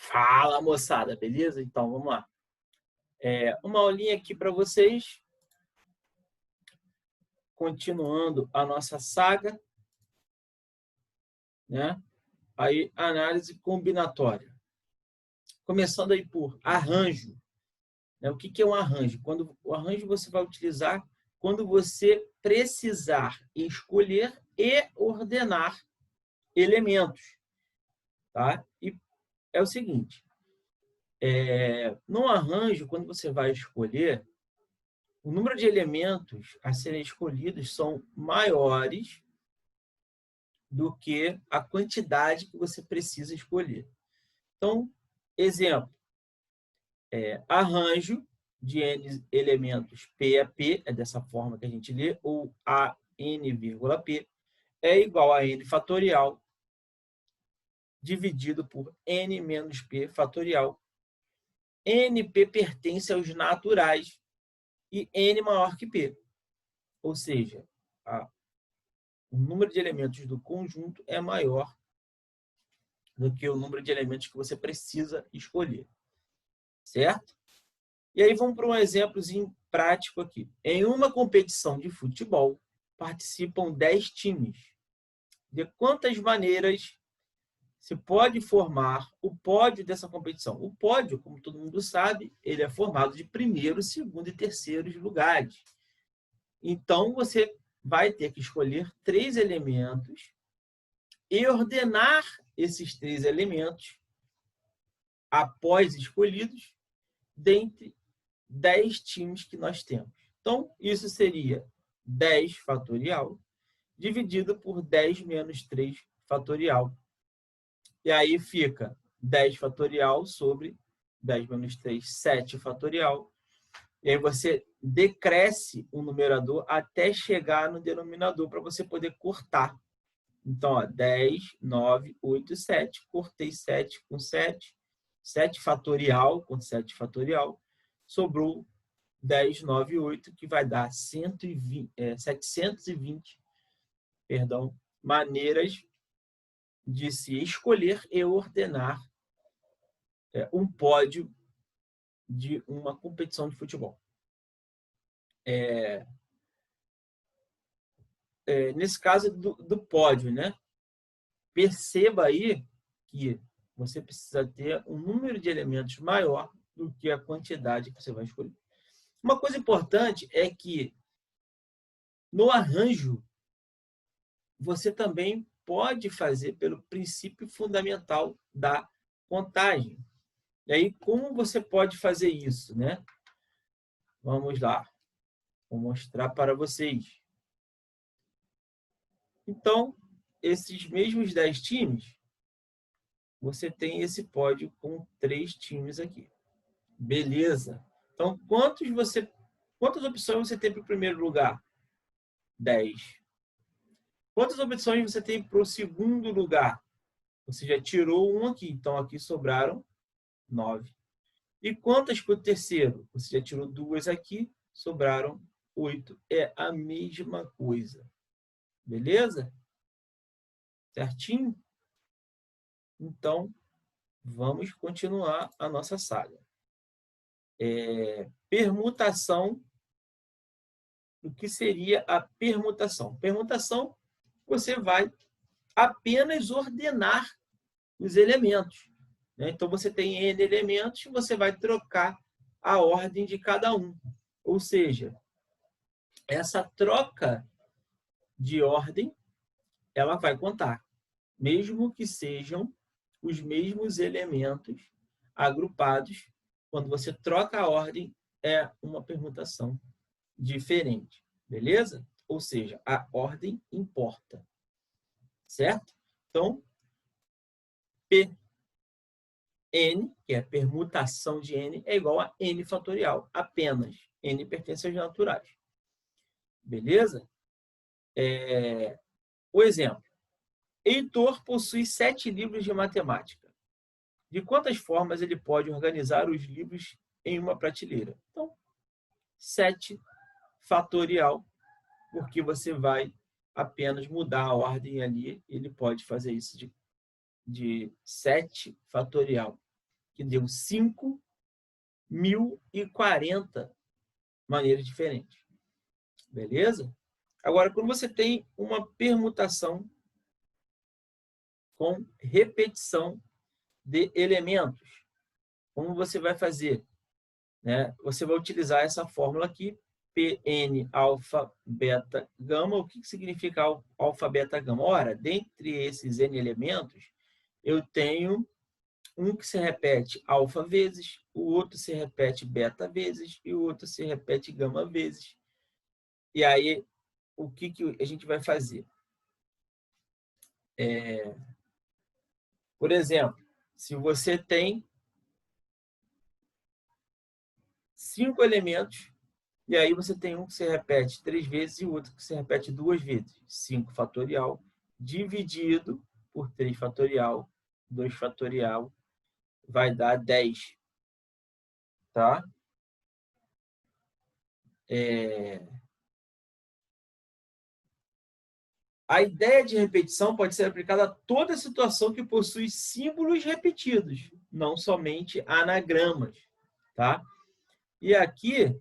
Fala, moçada, beleza? Então, vamos lá. Uma aulinha aqui para vocês, continuando a nossa saga, né? Aí, análise combinatória. Começando aí por arranjo, né? O que é um arranjo? O arranjo você vai utilizar quando você precisar escolher e ordenar elementos, tá? E é o seguinte, no arranjo, quando você vai escolher, o número de elementos a serem escolhidos são maiores do que a quantidade que você precisa escolher. Então, exemplo, arranjo de n elementos P a P, é dessa forma que a gente lê, ou a n, P, é igual a n fatorial dividido por n menos p fatorial. NP pertence aos naturais e n maior que p. Ou seja, o número de elementos do conjunto é maior do que o número de elementos que você precisa escolher. Certo? E aí vamos para um exemplozinho prático aqui. Em uma competição de futebol, participam 10 times. De quantas maneiras se pode formar o pódio dessa competição? O pódio, como todo mundo sabe, ele é formado de primeiro, segundo e terceiros lugares. Então, você vai ter que escolher 3 elementos e ordenar esses 3 elementos, após escolhidos, dentre 10 times que nós temos. Então, isso seria 10 fatorial dividido por 10 menos 3 fatorial. E aí fica 10 fatorial sobre 10 menos 3, 7 fatorial. E aí você decresce o numerador até chegar no denominador para você poder cortar. Então, ó, 10, 9, 8, 7. Cortei 7 com 7. 7 fatorial com 7 fatorial. Sobrou 10, 9, 8, que vai dar 720 maneiras de se escolher e ordenar um pódio de uma competição de futebol. Nesse caso do pódio, né? Perceba aí que você precisa ter um número de elementos maior do que a quantidade que você vai escolher. Uma coisa importante é que no arranjo você também pode fazer pelo princípio fundamental da contagem. E aí, como você pode fazer isso, né? Vamos lá. Vou mostrar para vocês. Então, esses mesmos 10 times, você tem esse pódio com 3 times aqui. Beleza. Então, quantas opções você tem para o primeiro lugar? 10. Quantas opções você tem para o segundo lugar? Você já tirou um aqui, então aqui sobraram 9. E quantas para o terceiro? Você já tirou 2 aqui, sobraram 8. É a mesma coisa. Beleza? Certinho? Então, vamos continuar a nossa saga. Permutação. O que seria a permutação? Permutação, você vai apenas ordenar os elementos. Né? Então, você tem N elementos, você vai trocar a ordem de cada um. Ou seja, essa troca de ordem, ela vai contar, mesmo que sejam os mesmos elementos agrupados. Quando você troca a ordem, é uma permutação diferente. Beleza? Ou seja, a ordem importa. Certo? Então, P N, que é a permutação de N, é igual a N fatorial, apenas. N pertence aos naturais. Beleza? O exemplo. Heitor possui 7 livros de matemática. De quantas formas ele pode organizar os livros em uma prateleira? Então, 7 fatorial, porque você vai apenas mudar a ordem ali, ele pode fazer isso de 7 fatorial. que deu 5.040 maneiras diferentes. Beleza? Agora, quando você tem uma permutação com repetição de elementos, como você vai fazer? Né? Você vai utilizar essa fórmula aqui, Pn alfa, beta, gama. O que significa alfa, beta, gama? Ora, dentre esses N elementos, eu tenho um que se repete alfa vezes, o outro se repete beta vezes e o outro se repete gama vezes. E aí, o que a gente vai fazer? Por exemplo, se você tem 5 elementos, e aí você tem um que se repete 3 vezes e o outro que se repete 2 vezes. 5 fatorial dividido por 3 fatorial, 2 fatorial, vai dar 10. Tá? A ideia de repetição pode ser aplicada a toda situação que possui símbolos repetidos, não somente anagramas. Tá? E aqui,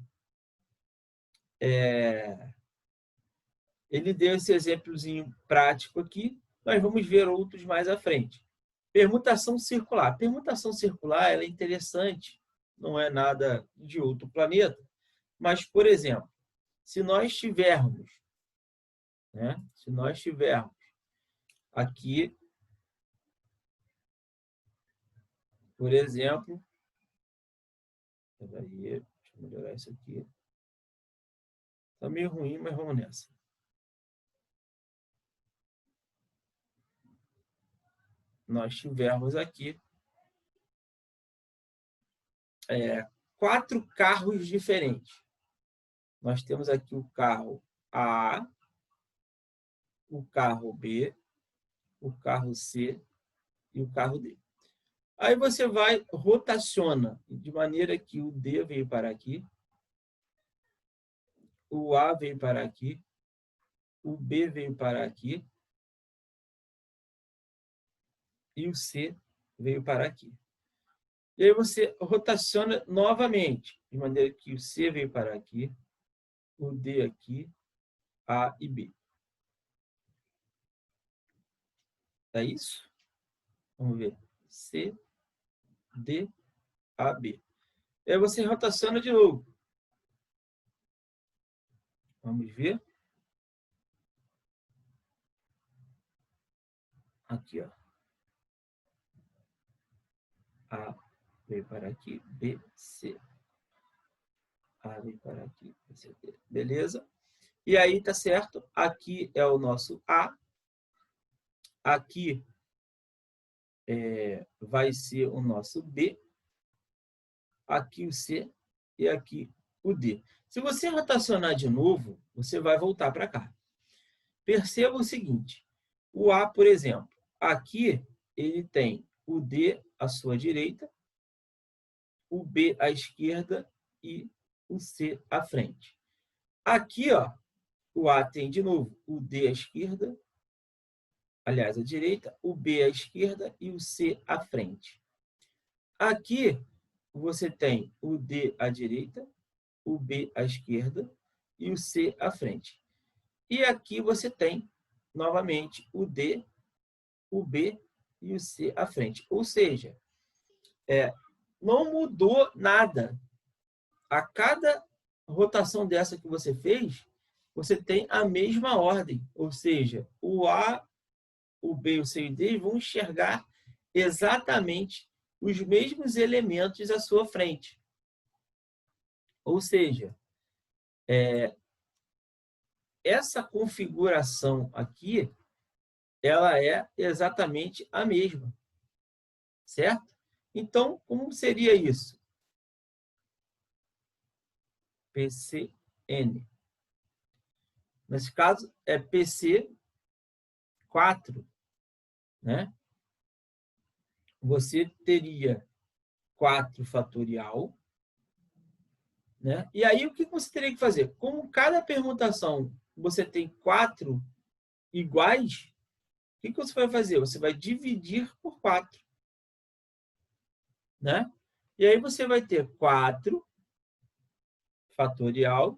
ele deu esse exemplozinho prático aqui, nós vamos ver outros mais à frente. Permutação circular. Permutação circular ela é interessante, não é nada de outro planeta, mas, por exemplo, se nós tivermos, né, aqui, por exemplo, peraí, deixa eu melhorar isso aqui. Está meio ruim, mas vamos nessa. Nós tivermos aqui 4 carros diferentes. Nós temos aqui o carro A, o carro B, o carro C e o carro D. Aí você vai, rotaciona, de maneira que o D veio para aqui, o A veio para aqui, o B veio para aqui e o C veio para aqui. E aí você rotaciona novamente, de maneira que o C veio para aqui, o D aqui, A e B. É isso? Vamos ver. C, D, A, B. E aí você rotaciona de novo. Vamos ver. Aqui, ó. A veio para aqui, B, C. A veio para aqui, B, C, D. Beleza? E aí, tá certo? Aqui é o nosso A. Aqui vai ser o nosso B. Aqui o C e aqui o D. Se você rotacionar de novo, você vai voltar para cá. Perceba o seguinte. O A, por exemplo, aqui ele tem o D à sua direita, o B à esquerda e o C à frente. Aqui, ó, o A tem de novo o D à esquerda, aliás, à direita, o B à esquerda e o C à frente. Aqui você tem o D à direita, o B à esquerda e o C à frente. E aqui você tem, novamente, o D, o B e o C à frente. Ou seja, não mudou nada. A cada rotação dessa que você fez, você tem a mesma ordem. Ou seja, o A, o B, o C e o D vão enxergar exatamente os mesmos elementos à sua frente. Ou seja, essa configuração aqui, ela é exatamente a mesma. Certo? Então, como seria isso? PCN. Nesse caso, é PC4. Né? Você teria 4 fatorial. Né? E aí, o que você teria que fazer? Como cada permutação você tem 4 iguais, o que você vai fazer? Você vai dividir por 4. né? E aí você vai ter 4 fatorial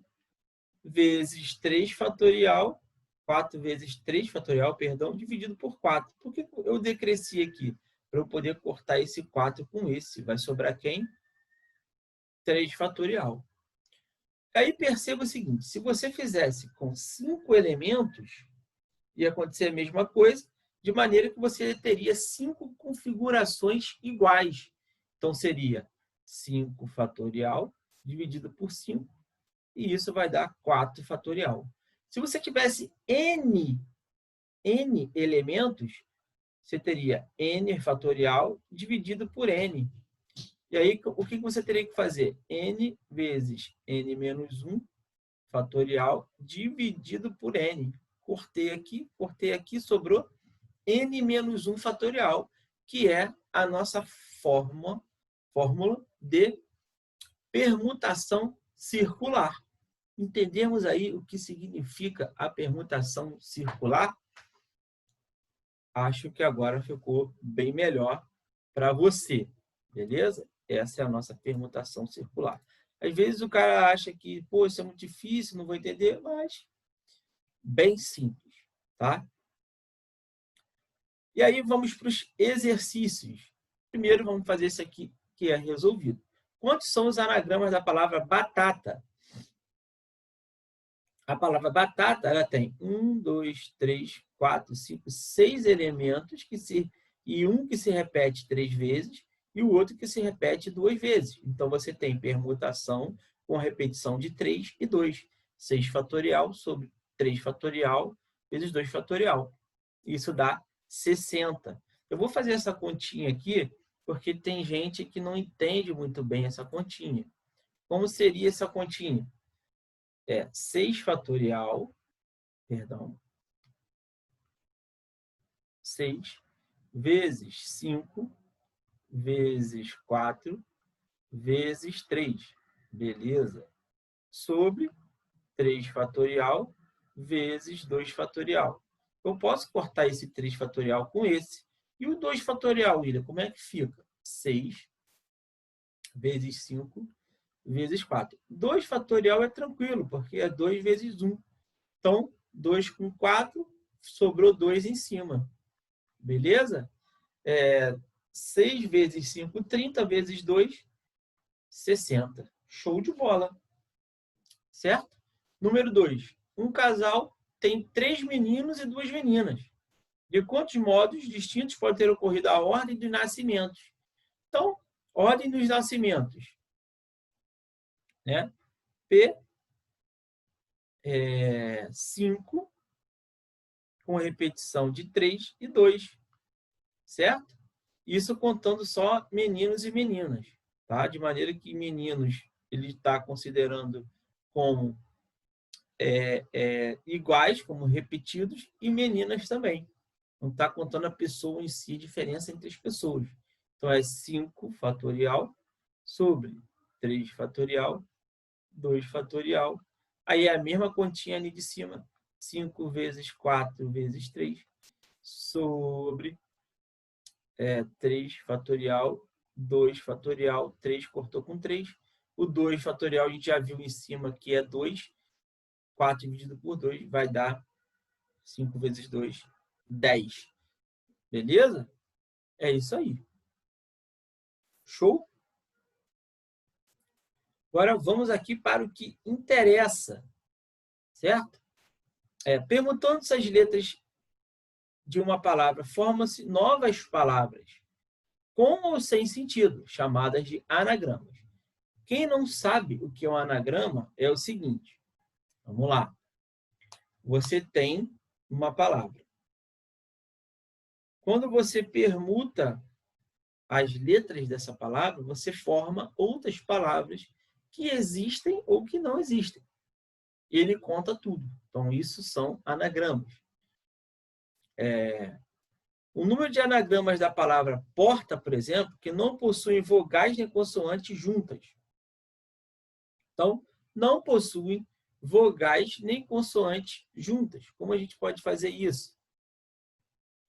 vezes 3 fatorial, 4 vezes 3 fatorial, perdão, dividido por 4. Por que eu decresci aqui? Para eu poder cortar esse 4 com esse. Vai sobrar quem? 3 fatorial. Aí perceba o seguinte, se você fizesse com 5 elementos, ia acontecer a mesma coisa, de maneira que você teria 5 configurações iguais. Então, seria 5 fatorial dividido por 5, e isso vai dar 4 fatorial. Se você tivesse n elementos, você teria n fatorial dividido por n. E aí, o que você teria que fazer? N vezes n menos 1 fatorial dividido por n. Cortei aqui, sobrou n menos 1 fatorial, que é a nossa fórmula de permutação circular. Entendemos aí o que significa a permutação circular? Acho que agora ficou bem melhor para você, beleza? Essa é a nossa permutação circular. Às vezes o cara acha que, pô, isso é muito difícil, não vou entender, mas bem simples, tá? E aí vamos para os exercícios. Primeiro vamos fazer esse aqui, que é resolvido. Quantos são os anagramas da palavra batata? A palavra batata, ela tem 1, 2, 3, 4, 5, 6 elementos e um que se repete 3 vezes e o outro que se repete 2 vezes. Então, você tem permutação com repetição de 3 e 2. 6 fatorial sobre 3 fatorial vezes 2 fatorial. Isso dá 60. Eu vou fazer essa continha aqui porque tem gente que não entende muito bem essa continha. Como seria essa continha? 6 fatorial, perdão, 6 vezes 5 vezes 4 vezes 3, beleza? Sobre 3 fatorial vezes 2 fatorial. Eu posso cortar esse 3 fatorial com esse. E o 2 fatorial, William, como é que fica? 6 vezes 5 vezes 4. 2 fatorial é tranquilo, porque é 2 vezes 1. Então, 2 com 4, sobrou 2 em cima. Beleza? 6 vezes 5, 30 vezes 2, 60. Show de bola. Certo? Número 2. Um casal tem 3 meninos e 2 meninas. De quantos modos distintos pode ter ocorrido a ordem dos nascimentos? Então, ordem dos nascimentos. Né? P, 5, com repetição de 3 e 2. Certo? Isso contando só meninos e meninas. Tá? De maneira que meninos ele está considerando como iguais, como repetidos, e meninas também. Não está contando a pessoa em si, a diferença entre as pessoas. Então, é 5 fatorial sobre 3 fatorial, 2 fatorial. Aí é a mesma continha ali de cima. 5 vezes 4 vezes 3 sobre 3 fatorial, 2 fatorial, 3 cortou com 3. O 2 fatorial a gente já viu em cima que é 2. 4 dividido por 2 vai dar 5 vezes 2, 10. Beleza? É isso aí. Show? Agora vamos aqui para o que interessa. Certo? Permutando-se as letras de uma palavra, formam-se novas palavras, com ou sem sentido, chamadas de anagramas. Quem não sabe o que é um anagrama é o seguinte. Vamos lá. Você tem uma palavra. Quando você permuta as letras dessa palavra, você forma outras palavras que existem ou que não existem. Ele conta tudo. Então, isso são anagramas. O número de anagramas da palavra porta, por exemplo, que não possuem vogais nem consoantes juntas. Então, não possuem vogais nem consoantes juntas. Como a gente pode fazer isso?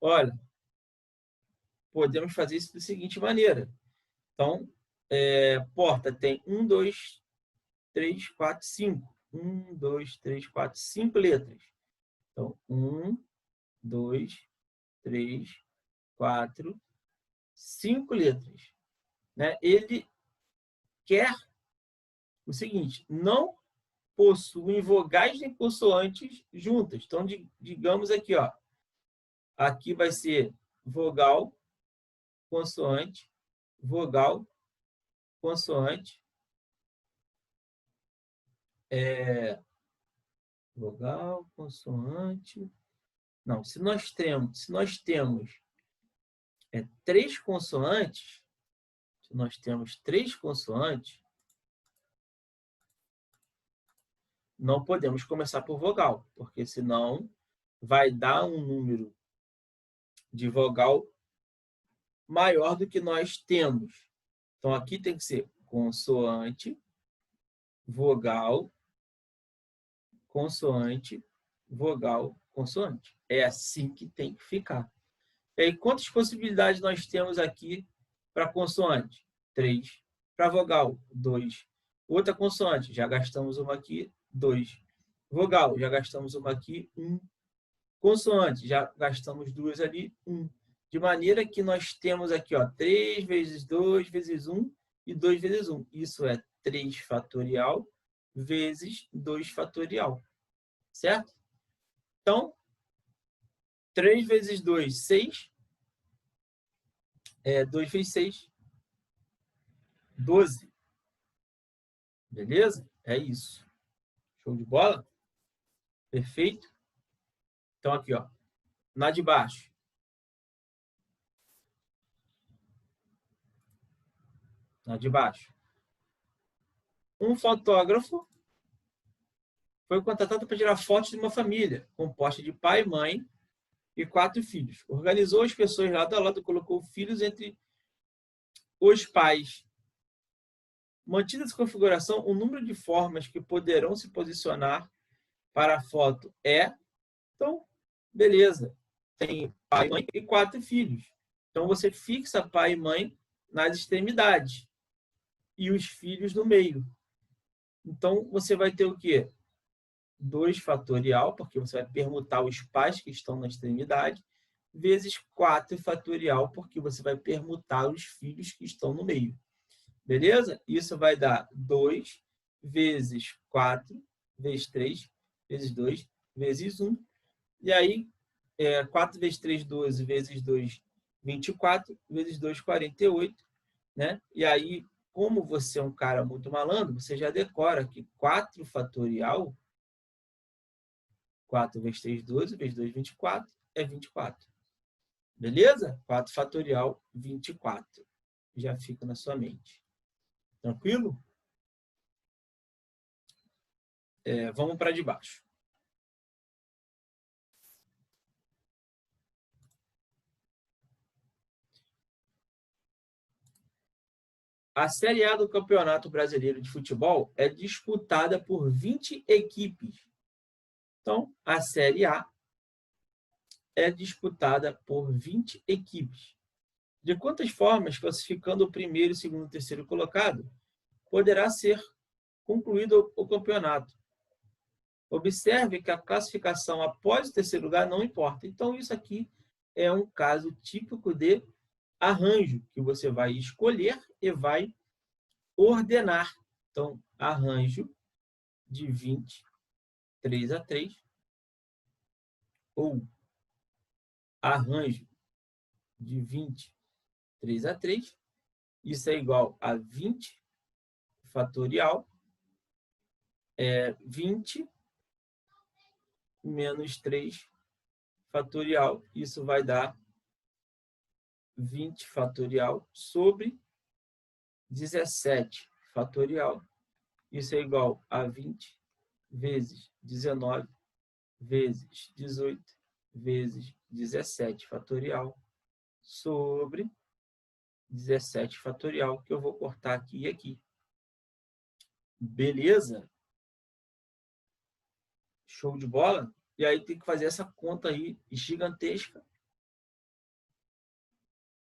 Olha, podemos fazer isso da seguinte maneira. Então, porta tem 1, 2, 3, 4, 5. 1, 2, 3, 4, 5 letras. Então, 1, 2, 3, 4, 5 letras. Né? Ele quer o seguinte, não possuem vogais nem consoantes juntas. Então, digamos aqui, ó, aqui vai ser vogal, consoante, vogal, consoante, vogal, consoante. Não, se nós temos três consoantes, se nós temos três consoantes, não podemos começar por vogal, porque senão vai dar um número de vogal maior do que nós temos. Então, aqui tem que ser consoante, vogal, consoante, vogal, consoante. É assim que tem que ficar. E aí, quantas possibilidades nós temos aqui para consoante? 3. Para vogal, 2. Outra consoante, já gastamos uma aqui, 2. Vogal, já gastamos uma aqui, 1. Consoante, já gastamos duas ali, 1. De maneira que nós temos aqui, ó, 3 vezes 2 vezes 1 e 2 vezes 1. Isso é 3 fatorial vezes 2 fatorial. Certo? Então, 3 vezes 2, 6. 2 vezes 6, 12. Beleza? É isso. Show de bola? Perfeito? Então, aqui, ó, na de baixo. Na de baixo. Um fotógrafo foi contratado para tirar fotos de uma família, composta de pai, mãe e 4 filhos. Organizou as pessoas lado a lado, colocou filhos entre os pais. Mantida essa configuração, o número de formas que poderão se posicionar para a foto é... Então, beleza. Tem pai, mãe e 4 filhos. Então, você fixa pai e mãe nas extremidades e os filhos no meio. Então, você vai ter o quê? 2 fatorial, porque você vai permutar os pais que estão na extremidade, vezes 4 fatorial, porque você vai permutar os filhos que estão no meio. Beleza? Isso vai dar 2 vezes 4, vezes 3, vezes 2, vezes 1. E aí, 4 vezes 3, 12, vezes 2, 24, vezes 2, 48. Né? E aí, como você é um cara muito malandro, você já decora que 4 fatorial, 4 vezes 3, 12, vezes 2, 24, é 24. Beleza? 4 fatorial, 24. Já fica na sua mente. Tranquilo? Vamos para de baixo. A Série A do Campeonato Brasileiro de Futebol é disputada por 20 equipes. Então, a Série A é disputada por 20 equipes. De quantas formas, classificando o primeiro, segundo e terceiro colocado, poderá ser concluído o campeonato? Observe que a classificação após o terceiro lugar não importa. Então, isso aqui é um caso típico de arranjo, que você vai escolher e vai ordenar. Então, arranjo de 20, 3-3, ou arranjo de 20, 3-3, isso é igual a 20 fatorial, 20 menos 3 fatorial, isso vai dar 20 fatorial sobre 17 fatorial, isso é igual a 20 vezes 19 vezes 18 vezes 17 fatorial sobre 17 fatorial, que eu vou cortar aqui e aqui. Beleza? Show de bola? E aí tem que fazer essa conta aí gigantesca.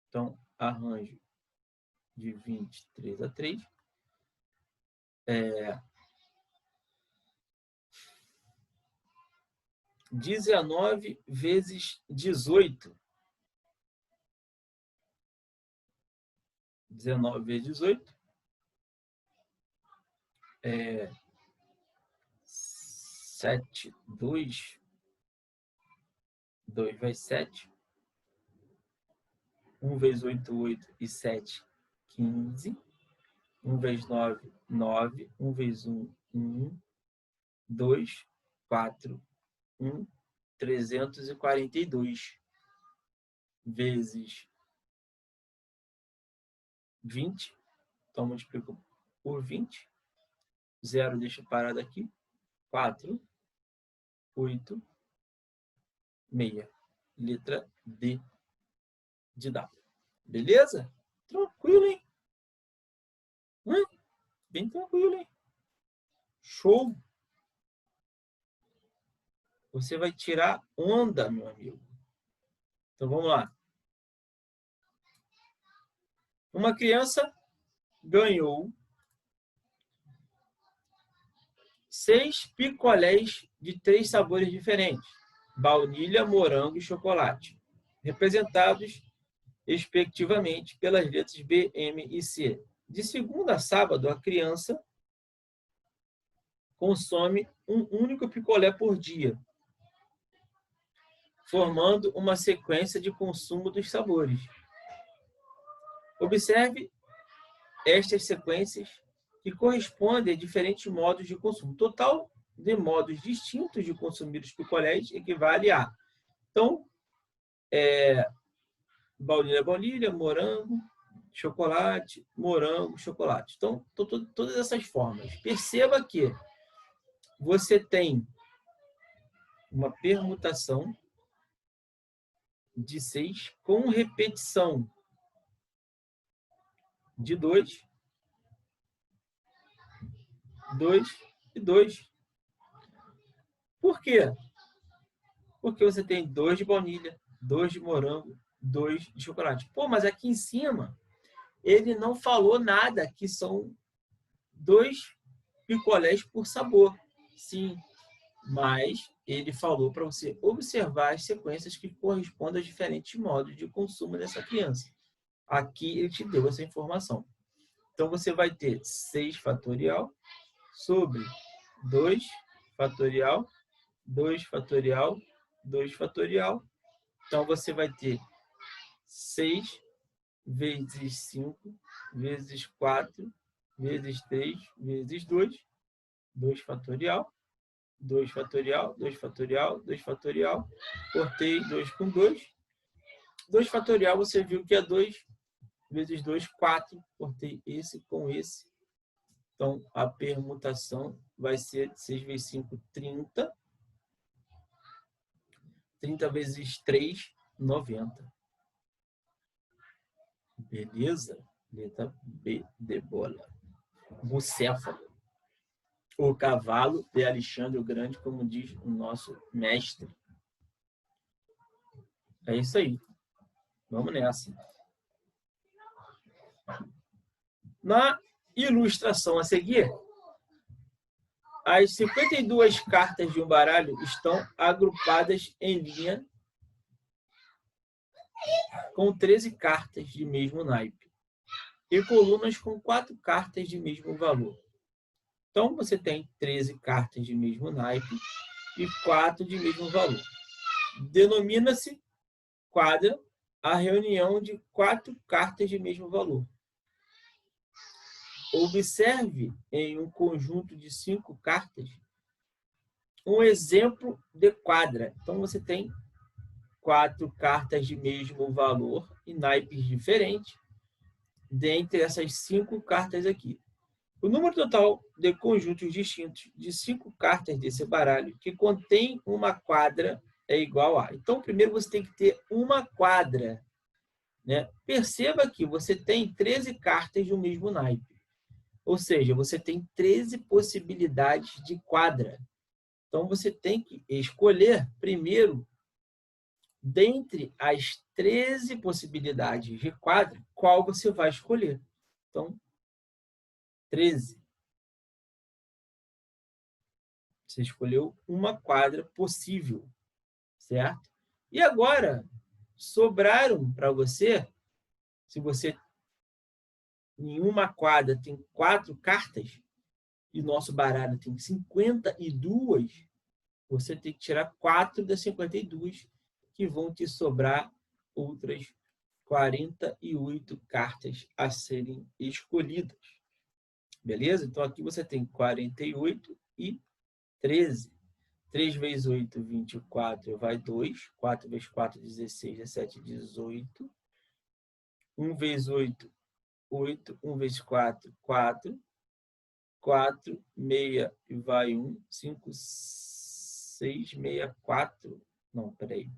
Então, arranjo de 23 a 3. 19 vezes 18. 19 vezes 18. 7, 2. 2 vai 7. 1 vezes 8, 8. E 7, 15. 1 vezes 9, 9. 1 vezes 1, 1. 2, 4, 1. 342 vezes 20. Então, multiplico por 20. 0 deixa parado aqui. 4, 8, 6. Letra D de dado. Beleza? Tranquilo, hein? Bem tranquilo, hein? Show! Você vai tirar onda, meu amigo. Então, vamos lá. Uma criança ganhou 6 picolés de 3 sabores diferentes: baunilha, morango e chocolate, representados, respectivamente, pelas letras B, M e C. De segunda a sábado, a criança consome um único picolé por dia, formando uma sequência de consumo dos sabores. Observe estas sequências que correspondem a diferentes modos de consumo. Total de modos distintos de consumir os picolés equivale a... Então, baunilha, baunilha, morango, chocolate, morango, chocolate. Então, todas essas formas. Perceba que você tem uma permutação de 6 com repetição de 2, 2 e 2. Por quê? Porque você tem 2 de baunilha, 2 de morango, 2 de chocolate. Pô, mas aqui em cima, ele não falou nada que são 2 picolés por sabor. Sim, mas ele falou para você observar as sequências que correspondem a diferentes modos de consumo dessa criança. Aqui ele te deu essa informação. Então, você vai ter 6 fatorial sobre 2 fatorial, 2 fatorial, 2 fatorial. Então, você vai ter 6 vezes 5, vezes 4, vezes 3, vezes 2, 2 fatorial, 2 fatorial, 2 fatorial, 2 fatorial. Cortei 2 com 2. 2 fatorial, você viu que é 2 vezes 2, 4. Cortei esse com esse. Então, a permutação vai ser 6 vezes 5, 30. 30 vezes 3, 90. Beleza? Letra B de bola. Bucéfalo. O cavalo de Alexandre o Grande, como diz o nosso mestre. É isso aí. Vamos nessa. Na ilustração a seguir, as 52 cartas de um baralho estão agrupadas em linha com 13 cartas de mesmo naipe e colunas com 4 cartas de mesmo valor. Então, você tem 13 cartas de mesmo naipe e 4 de mesmo valor. Denomina-se quadra a reunião de 4 cartas de mesmo valor. Observe em um conjunto de 5 cartas um exemplo de quadra. Então, você tem 4 cartas de mesmo valor e naipes diferentes dentre essas 5 cartas aqui. O número total de conjuntos distintos de 5 cartas desse baralho que contém uma quadra é igual a... Então, primeiro você tem que ter uma quadra, né? Perceba que você tem 13 cartas do mesmo naipe. Ou seja, você tem 13 possibilidades de quadra. Então, você tem que escolher primeiro, dentre as 13 possibilidades de quadra, qual você vai escolher. Então, 13. Você escolheu uma quadra possível, certo? E agora, sobraram para você, se você em uma quadra tem 4 cartas, e nosso baralho tem 52, você tem que tirar 4 das 52, que vão te sobrar outras 48 cartas a serem escolhidas. Beleza? Então, aqui você tem 48 e 13. 3 vezes 8, 24, vai 2. 4 vezes 4, 16, 17, 18. 1 vezes 8, 8. 1 vezes 4, 4. 4, meia e vai 1. 5, 6, meia, 4. Não, peraí.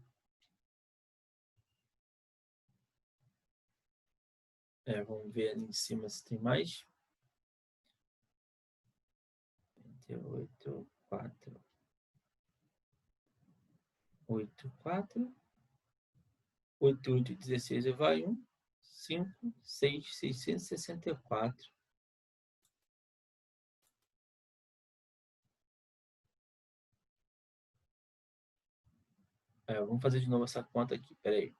Vamos ver ali em cima se tem mais. 28, 4. 8, 4. 8, 8, 16 e vai 1. 5, 6, 664. Vamos fazer de novo essa conta aqui, peraí.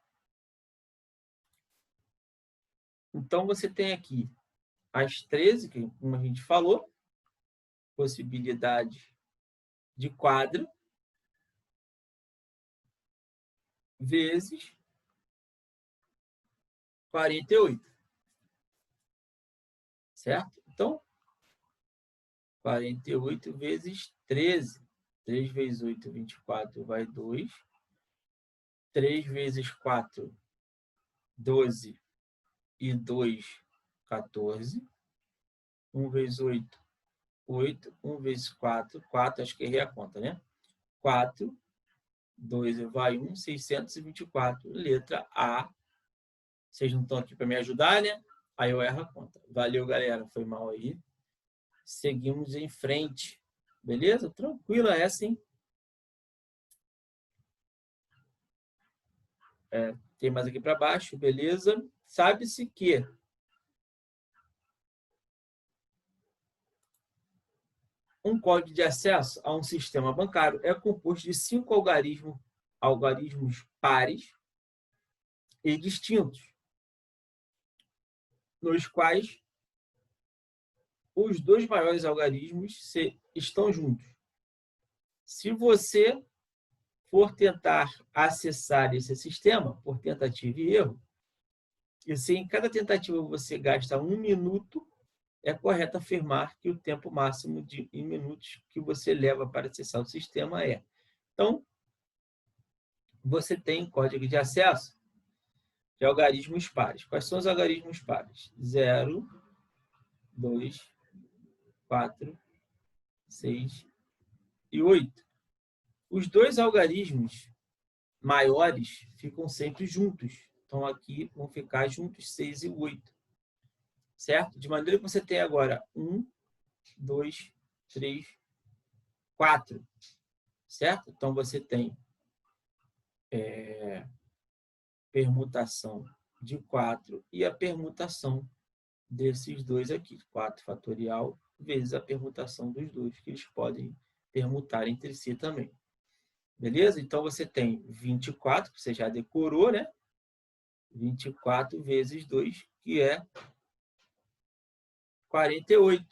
Então, você tem aqui as 13, que como a gente falou, possibilidade de quadro, vezes 48. Certo? Então, 48 vezes 13. 3 vezes 8, 24, vai 2. 3 vezes 4, 12. E 2, 14. 1 vezes 8, 8. 1 vezes 4, 4. Acho que errei a conta, né? 4. 2 vai 1, 624. Letra A. Vocês não estão aqui para me ajudar, né? Aí eu erro a conta. Valeu, galera. Foi mal aí. Seguimos em frente. Beleza? Tranquila essa, hein? Tem mais aqui para baixo, beleza? Sabe-se que um código de acesso a um sistema bancário é composto de 5 algarismos pares e distintos, nos quais os dois maiores algarismos estão juntos. Se você for tentar acessar esse sistema por tentativa e erro, e se em cada tentativa você gasta 1 minuto, é correto afirmar que o tempo máximo em minutos que você leva para acessar o sistema é. Então, você tem código de acesso de algarismos pares. Quais são os algarismos pares? 0, 2, 4, 6 e 8. Os dois algarismos maiores ficam sempre juntos. Então, aqui vão ficar juntos 6 e 8. Certo? De maneira que você tem agora 1, 2, 3, 4. Certo? Então, você tem permutação de 4 e a permutação desses dois aqui. 4 fatorial vezes a permutação dos dois, que eles podem permutar entre si também. Beleza? Então, você tem 24, que você já decorou, né? 24 vezes 2, que é 48.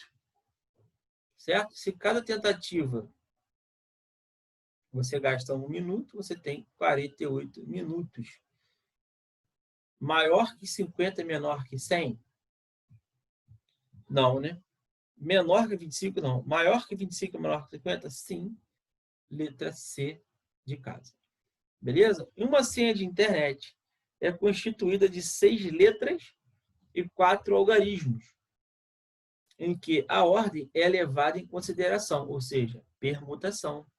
Certo? Se cada tentativa você gasta 1 minuto, você tem 48 minutos. Maior que 50 e menor que 100? Não, né? Menor que 25, não. Maior que 25 e menor que 50? Sim. Letra C de casa. Beleza? Uma senha de internet é constituída de 6 letras e 4 algarismos, em que a ordem é levada em consideração, ou seja, permutação.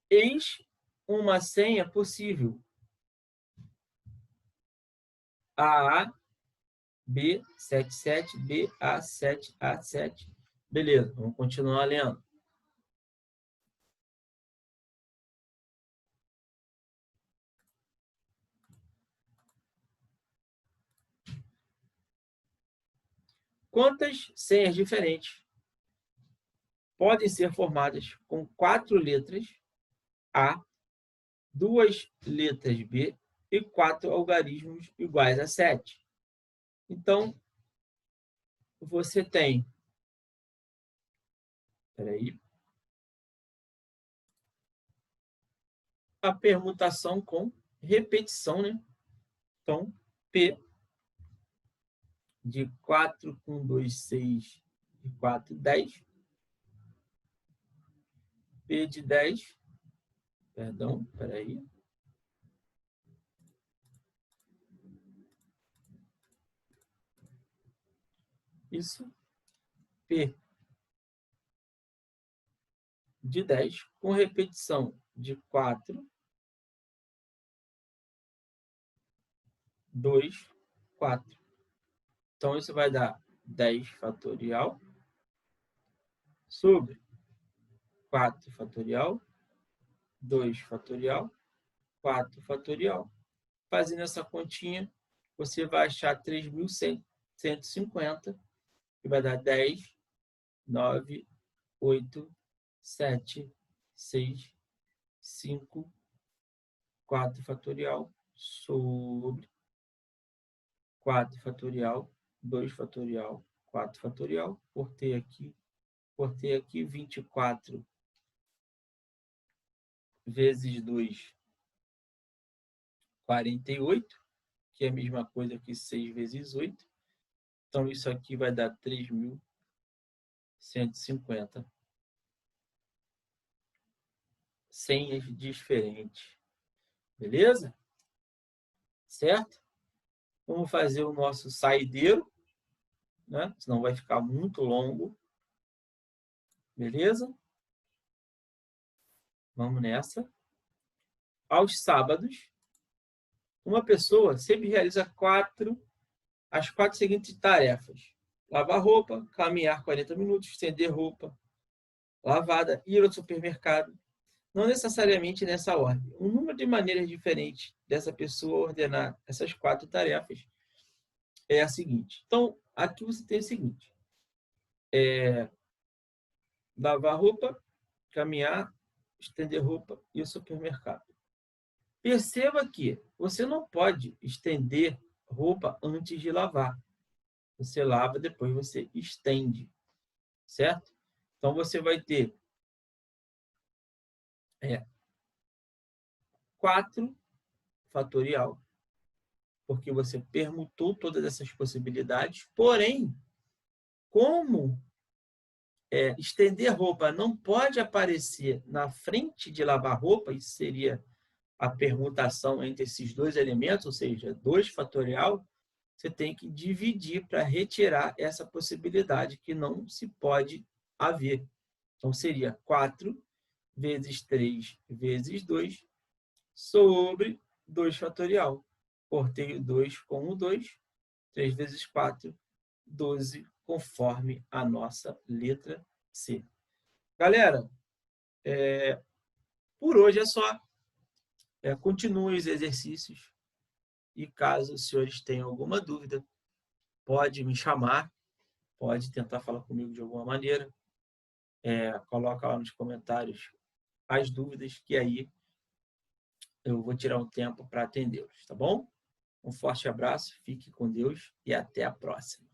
Eis uma senha possível. AA, B77, BA7, A7. Beleza, vamos continuar lendo. Quantas senhas diferentes podem ser formadas com 4 letras A, 2 letras B e 4 algarismos iguais a 7? Então, você tem... Espera aí. A permutação com repetição, né? Então, P de 4 com 2, 6 e 4, 10. P de 10, perdão, espera aí. Isso, P de 10, com repetição de 4, 2, 4. Então, isso vai dar 10 fatorial sobre 4 fatorial, 2 fatorial, 4 fatorial. Fazendo essa continha, você vai achar 3.150, que vai dar 10, 9, 8, 7, 6, 5, 4 fatorial sobre 4 fatorial, 2 fatorial, 4 fatorial. Cortei aqui 24 vezes 2, 48, que é a mesma coisa que 6 vezes 8. Então, isso aqui vai dar 3.150 senhas diferentes. Beleza? Certo? Vamos fazer o nosso saideiro, né? Senão vai ficar muito longo. Beleza? Vamos nessa. Aos sábados, uma pessoa sempre realiza as 4 seguintes tarefas: lavar roupa, caminhar 40 minutos, estender roupa lavada, ir ao supermercado. Não necessariamente nessa ordem. Um número de maneiras diferentes dessa pessoa ordenar essas 4 tarefas é a seguinte. Então, aqui você tem o seguinte: lavar roupa, caminhar, estender roupa e ir ao supermercado. Perceba que você não pode estender roupa antes de lavar. Você lava, depois você estende, certo? Então, você vai ter 4 fatorial, porque você permutou todas essas possibilidades. Porém, como estender roupa não pode aparecer na frente de lavar roupa, isso seria a permutação entre esses dois elementos, ou seja, 2 fatorial, você tem que dividir para retirar essa possibilidade que não se pode haver. Então, seria 4 vezes 3 vezes 2 sobre 2 fatorial. Cortei o 2 com o 2, 3 vezes 4, 12, conforme a nossa letra C. Galera, por hoje é só. Continue os exercícios e caso os senhores tenham alguma dúvida, pode me chamar, pode tentar falar comigo de alguma maneira. Coloca lá nos comentários as dúvidas, que aí eu vou tirar um tempo para atendê-los, tá bom? Um forte abraço, fique com Deus e até a próxima.